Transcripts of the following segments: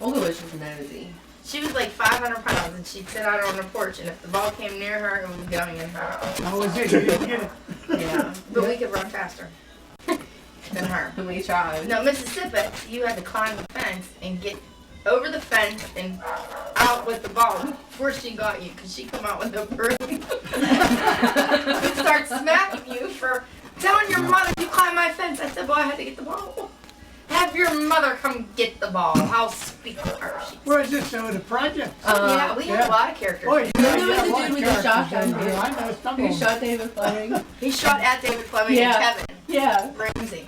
Olga was just nosy. She was like 500 pounds, and she'd sit out on the porch, and if the ball came near her, it was going in her house. That was it. You didn't get it. Yeah, but we could run faster than her. And we tried. No, Mississippi, you had to climb the fence and get over the fence and out with the ball before she got you, because she come out with a broom and start smacking you for telling your mother you climbed my fence. I said, well, I had to get the ball. Have your mother come get the ball. I'll speak to her. Where is this? The project? Yeah, we had a lot of characters. Oh, yeah, There was yeah, the one dude with the character shotgun, in there. dude. I know some Who of them. shot David Fleming? He shot at David Fleming Yeah. and Kevin Yeah. Ramsey.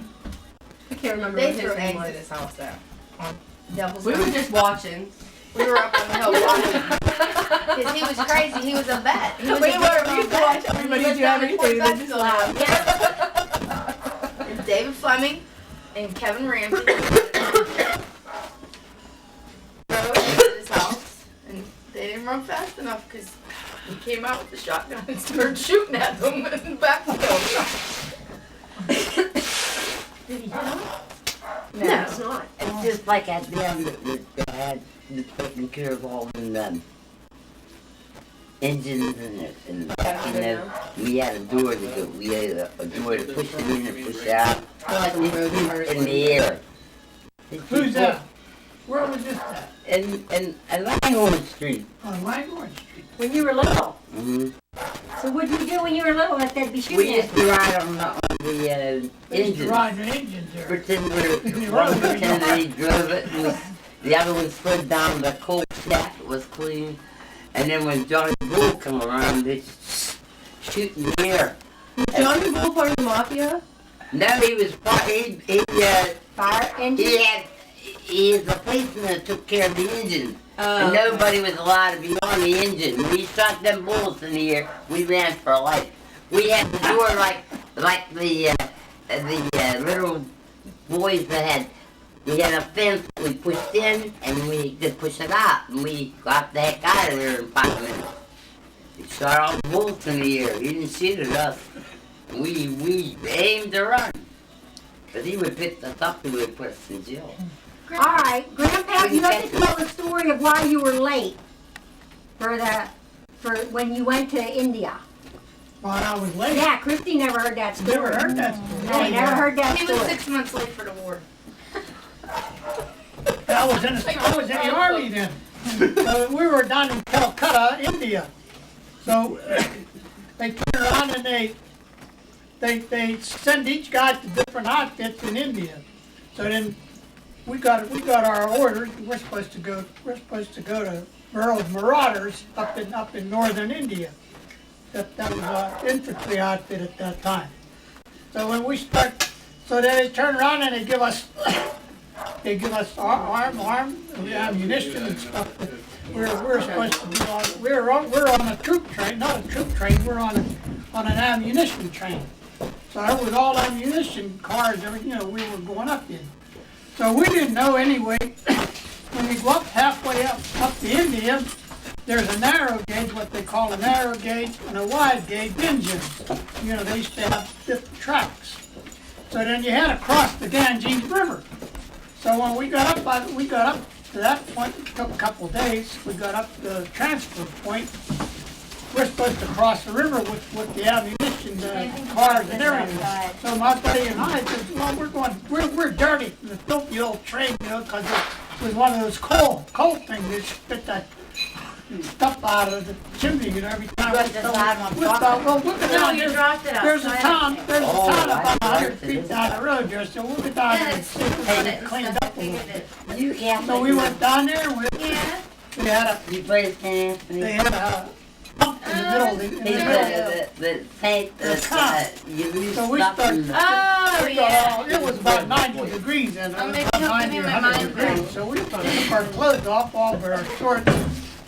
I can't remember They what threw his name eggs at was. his house though. On Devil's We were Run. just watching. We were up on the hill watching. Because he was crazy. He was a vet. He was We a were. big We used to vet. watch everybody He lived do down in everything. Fort They just Knoxville. laughed. And David Fleming and Kevin Ramsey rode to his house, and they didn't run fast enough because he came out with the shotgun and started shooting at them in the backfield. Did he hit him? No, it's not. It's just like at the end that they had taking care of all the engines and we had a door to go. We had a door to push it in and push it out. Like a road In the air. Who's that? Where was this at? And Langhorne Street. On Langhorne Street. When you were little. Mm-hmm. So what did you do when you were little that they'd be We shooting used at? to ride on the They used to engines. ride the engines there. Pretend one pretended he drove it, and the other one slid down the coal shack. It was clean. And then when Johnny Bull come around, they shoot in the air. Johnny Bull part of the mafia? No, he was Fire engine? he is the policeman that took care of the engine. Oh, And okay. nobody was allowed to be on the engine. When he shot them bullets in the air, we ran for our life. We had the door like the little boys that had. We had a fence we pushed in, and we could push it out, and we got the heck out of there in 5 minutes. He shot all the bullets in the air. He didn't shoot at us. We aimed to run. But he would pick us up and would put us in jail. All right, Grandpa, you have to tell the story of why you were late for when you went to India. While I was late. Yeah, Christy never heard that story. Never heard that story. No, I never heard that He was story. 6 months late for the war. I was in the army then. So we were down in Calcutta, India. So they turn around and they send each guy to different outfits in India. So then we got our orders. We're supposed to go to Burroughs Marauders up in northern India. That was our infantry outfit at that time. So when we start, so they turn around and they give us ammunition and stuff. That we're supposed to be on. We're on a troop train, not a troop train. We're on an ammunition train. So there was all ammunition cars. We were going up in. So we didn't know anyway. When you go up halfway up to India, there's a narrow gauge, what they call a narrow gauge, and a wide gauge engines. They used to have different tracks. So then you had to cross the Ganges River. So when we got up to that point, it took a couple of days. We got up to the transfer point. We're supposed to cross the river with the ammunition, cars and everything. So my buddy and I said, well, we're dirty in the filthy old train, because it was one of those coal things that spit that stuff out of the chimney every time. You got this out on We top? thought, well, look at No, down you there. dropped it There's a outside. town about I 100 feet down the road there, so we'll get down there and see if we can get it cleaned up a little bit. You can't. So we went down there, and Yeah. they had a pump in the middle of The tank that you used So we stuff started- in the. Oh, yeah. It was about 90 degrees, and it Oh, was maybe about he'll 90 give or me my 100 mind degrees. So we took our clothes off, all of our shorts,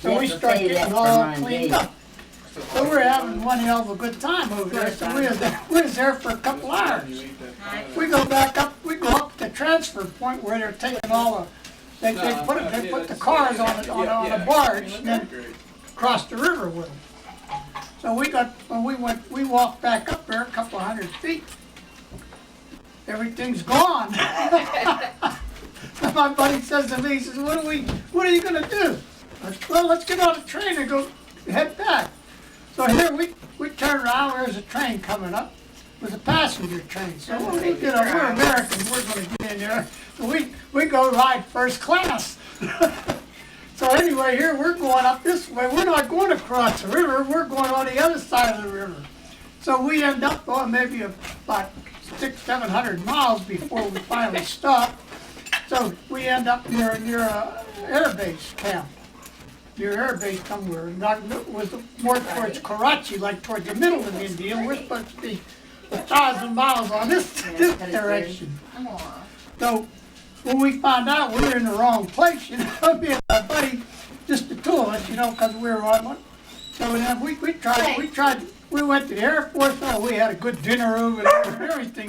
so You we have to started say getting that all for mine, cleaned Dave. up. So we were having one hell of a good time over there, so we was there for a couple hours. We go up to the transfer point where they're taking all the, they put the cars on a barge and then cross the river with them. So we walked back up there a couple 100 feet. Everything's gone. My my buddy says to me, he says, what are you gonna do? I said, well, let's get on a train and go head back. So here we turn around, there's a train coming up. It was a passenger train. So we're Americans, we're gonna get in there. So we go ride first class. So anyway, here we're going up this way. We're not going across the river, we're going on the other side of the river. So we end up going maybe about 600-700 miles before we finally stop. So we end up near a air base camp. Near air base somewhere. It was more towards Karachi, like towards the middle of India. We're supposed to be 1,000 miles on this direction. So when we found out we were in the wrong place, me and my buddy, just the two of us, because we were on one. So then we went to the Air Force, we had a good dinner over there and everything.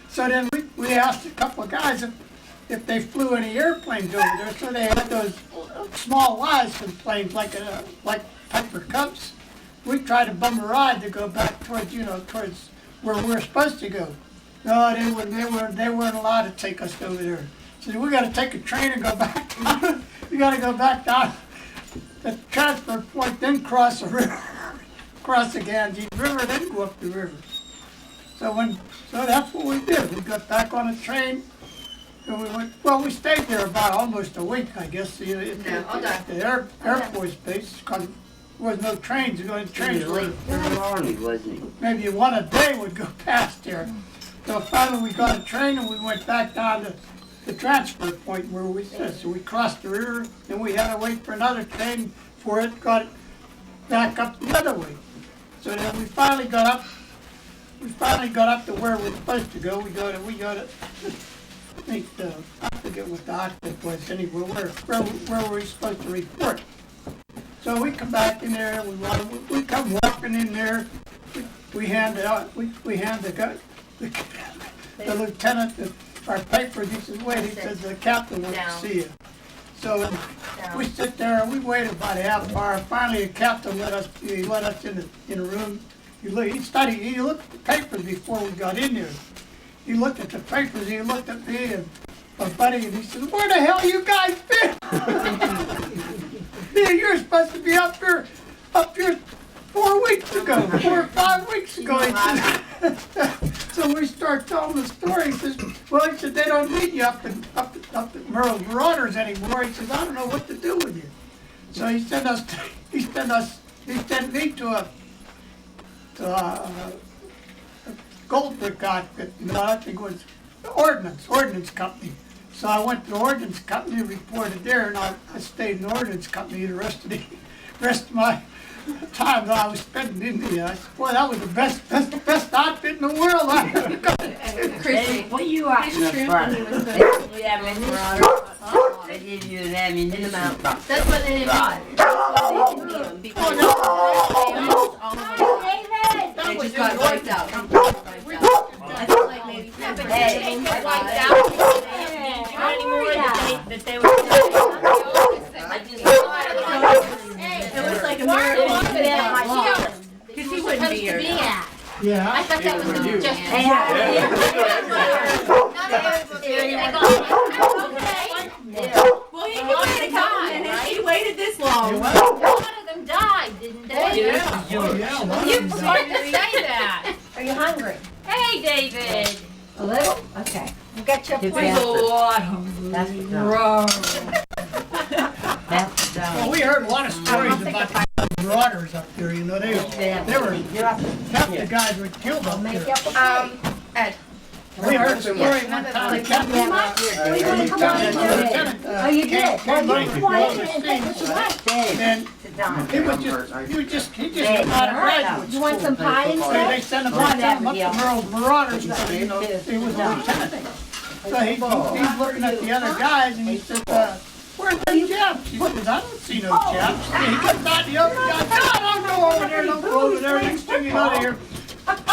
So then we asked a couple of guys if they flew any airplanes over there. So they had those small license planes like Piper Cubs. We tried to bum a ride to go back towards where we're supposed to go. No, they weren't allowed to take us over there. So we got to take a train and go back down. We got to go back down the transfer point, then cross the river, cross the Ganges River, then go up the river. So that's what we did. We got back on a train. And we stayed there about almost a week, I guess, at the Air Force base, because there was no trains. He was late for the Army, wasn't he? Maybe one a day would go past there. So finally we got a train and we went back down to the transfer point where we said. So we crossed the river, and we had to wait for another train before it got back up the other way. So then we finally got up to where we were supposed to go. We got to I forget what the outfit was anyway, where were we supposed to report. So we come back in there, we come walking in there, we hand the lieutenant our papers. He says, wait, he says, the captain wants to see you. So we sit there and we waited about a half hour. Finally the captain let us in the room. He looked at the papers before we got in there. He looked at the papers, he looked at me and my buddy, and he said, where the hell you guys been? You're supposed to be up here 4 weeks ago, 4 or 5 weeks ago. He says, so we start telling the story. He says, well, he said, they don't need you up at Merle's Marauders anymore. He says, I don't know what to do with you. So he sent me to a gold brick outfit, I think it was the ordnance company. So I went to the ordnance company and reported there, and I stayed in the ordnance company the rest of my time that I was spending in India. I said, boy, that was the best outfit in the world I ever got. Hey, what you are? They give you an ammunition box. That's what they didn't God. They just got wiped out. I feel like maybe Hey, got wiped out. That they were It was like a miracle. Because he wouldn't be here. Yeah. I thought that was just Well, he wanted to come, and he waited this long. One of them died, didn't they? Yeah. You forgot to say that. Are you hungry? Hey, David. A little? Okay. We'll get you a plate. That's Well, we heard a lot of stories about the marauders up there. They were half the guys were killed up Make there. you up a plate. Ed. We heard a story one time. Oh, you did? Well, you wanted to take what you want. And he just came out of graduate You want school. some pie instead? They sent him up to Merle's Marauders. He was a lieutenant. So he's looking at the other guys and he said, where's the chaps? He says, I don't see no chaps. He comes out the other guy, no, don't go over there, don't go over there. Next thing you know, they hear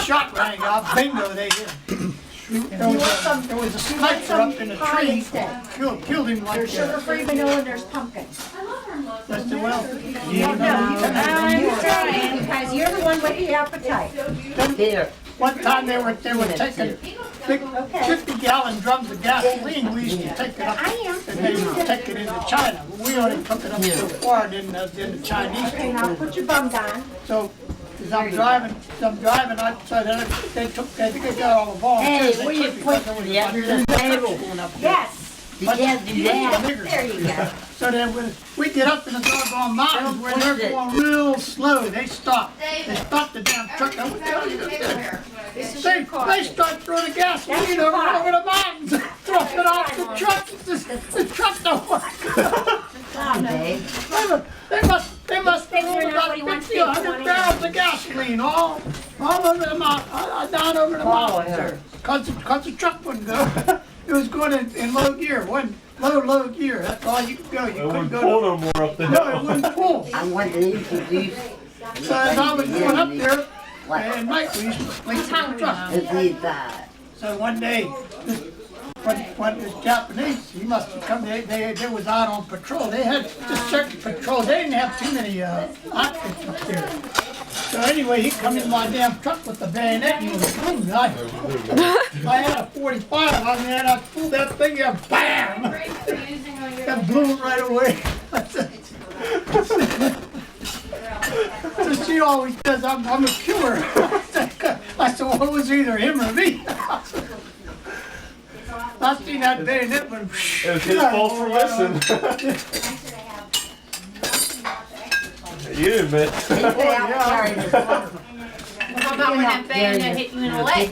shot rang off. Bingo, they hit him. There was a sniper up in a tree, killed him like There's that. sugar-free vanilla and there's pumpkin. That's the well. You're trying because you're the one with the appetite. Here, one time they were taking big 50-gallon drums of gasoline. We used to take it up, and they would take it into China. We only took it up so far, then the Chinese Okay, now people. put your bum down. So, as I'm driving, so then they got all the volunteers. Hey, where you put the table? Yes, You can't do that. there you go. So then when we get up in the doggone mountains where they're going real slow, they stop. They stop the damn truck. They start throwing the gasoline over the mountains, throwing it off the truck. The truck don't work. Okay. They must throw about 50 or 100 barrels of gasoline all over the mountain, down over the mountains. Because the truck wouldn't go. It was going in low gear, one low gear. That's all you could go. You couldn't go. Pull no more up the No, hill. it wouldn't pull. I want to introduce So as I was going up there, and Mike, we used to clean the truck. these, So one day, when this Japanese, he must have come, they was out on patrol. They had just certain patrol. They didn't have too many outfits up there. So anyway, he come in my damn truck with the bayonet and he was boom. I had a 45 on there and I pulled that thing and bam! That blew it right away. So she always says I'm a killer. I said, well, it was either him or me. I seen that bayonet, but It was his fault for missing. You didn't miss. How about when that bayonet hit you in the leg?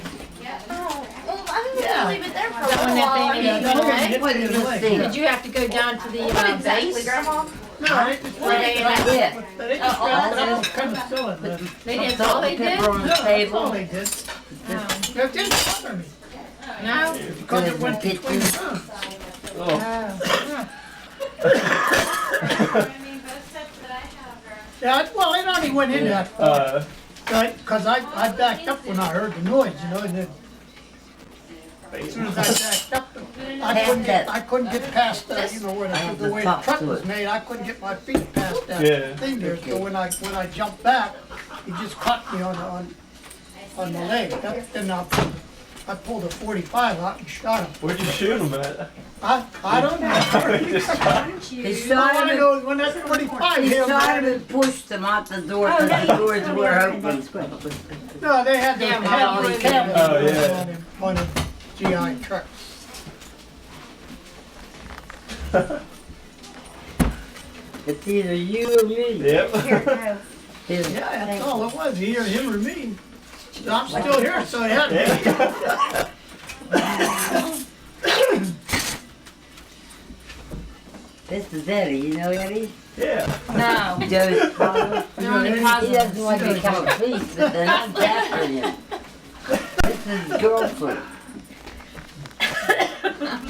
Yeah. Leave it there for a while. When that bayonet hit you in the leg? thing. Did you have to go down to the base? No, they just Were they in that? They just wrapped it up with penicillin. They did, that's all they did? Pepper on the That's all table. they did. No. It didn't bother me No? because it went between the tongues. Oh. Yeah, well, it only went in that far. Because I backed up when I heard the noise, you know, and then as soon as I backed up, I couldn't get past that, you know, where the way the truck was made, I couldn't get my feet past that Yeah. thing there. So when I jumped back, he just caught me on the leg. Then I pulled a 45 out and shot him. Where'd you shoot him at? I don't know. He just shot him. He All I started, know is when that 45 he hit him, started and pushed them out the door because the doors were open. no, they had the Yeah, heavy cabins Oh, yeah. on the GI trucks. It's either you or me. Yep. Yeah, that's all it was, either him or me. I'm still here, so it had to This is Eddie, you know Eddie? Yeah. No. Joe's father. No, He doesn't want to become a priest, but they're not after him. This is his girlfriend.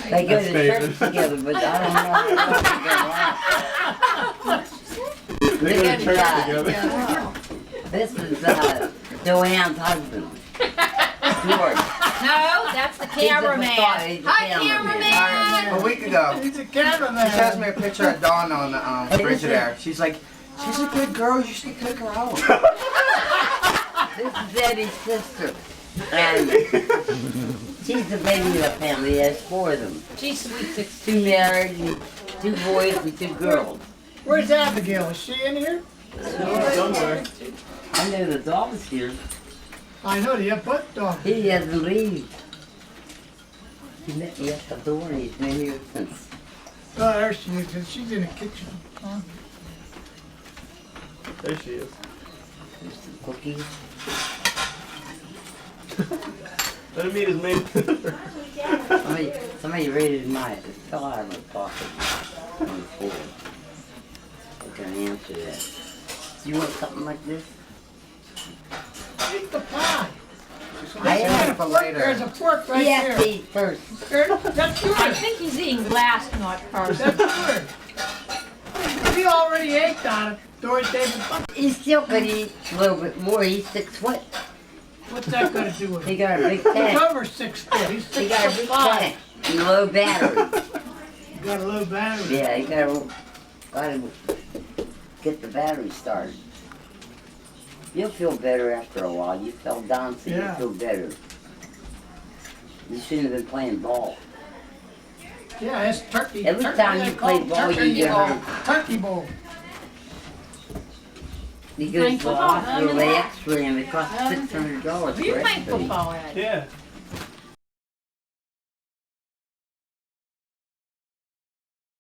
They go That's to David. church together, but I don't know. They go to church together. This is Joanne's husband, George. No, that's the He's a cameraman. photographer, he's a Hi, cameraman. cameraman. A week ago, He's a she shows cameraman. me a picture of Dawn on the Frigidaire. She's like, she's a good girl, you should take her out. This is Eddie's sister. And she's the baby of the family, there's 4 of them. She's sweet 16. 2 married, and 2 boys and 2 girls. Where's Abigail? Is she in here? Somewhere. I know the dog's here. I know, you have butt dog. He doesn't leave. He met me at the door and he's been here since. Oh, there she is. She's in the kitchen. There she is. There's some cookies. Let him meet his main. Somebody raided my, fell out of my pocket on the floor. I can answer that. Do you want something like this? Eat the pie. I Save am. it for later. There's a fork right He has there. to eat first. That's I yours. think he's eating last, not first. That's yours. We already ate on it. Doris David. He still could eat a little bit more. He's 6 foot. What's that going to do with He it? got a big He's tank. over 6 foot. He's He 6 got a foot big 5. tank and low battery. Got a low battery. Yeah, you gotta get the battery started. You'll feel better after a while. You fell down, so Yeah. you'll feel better. You shouldn't have been playing ball. Yeah, it's turkey. Every turkey, time they you call play it ball, turkey you get bowl. hurt. Turkey bowl. You go to the hospital, they x-ray him, it costs $600 You for playing x-ray. football, Ed? Yeah.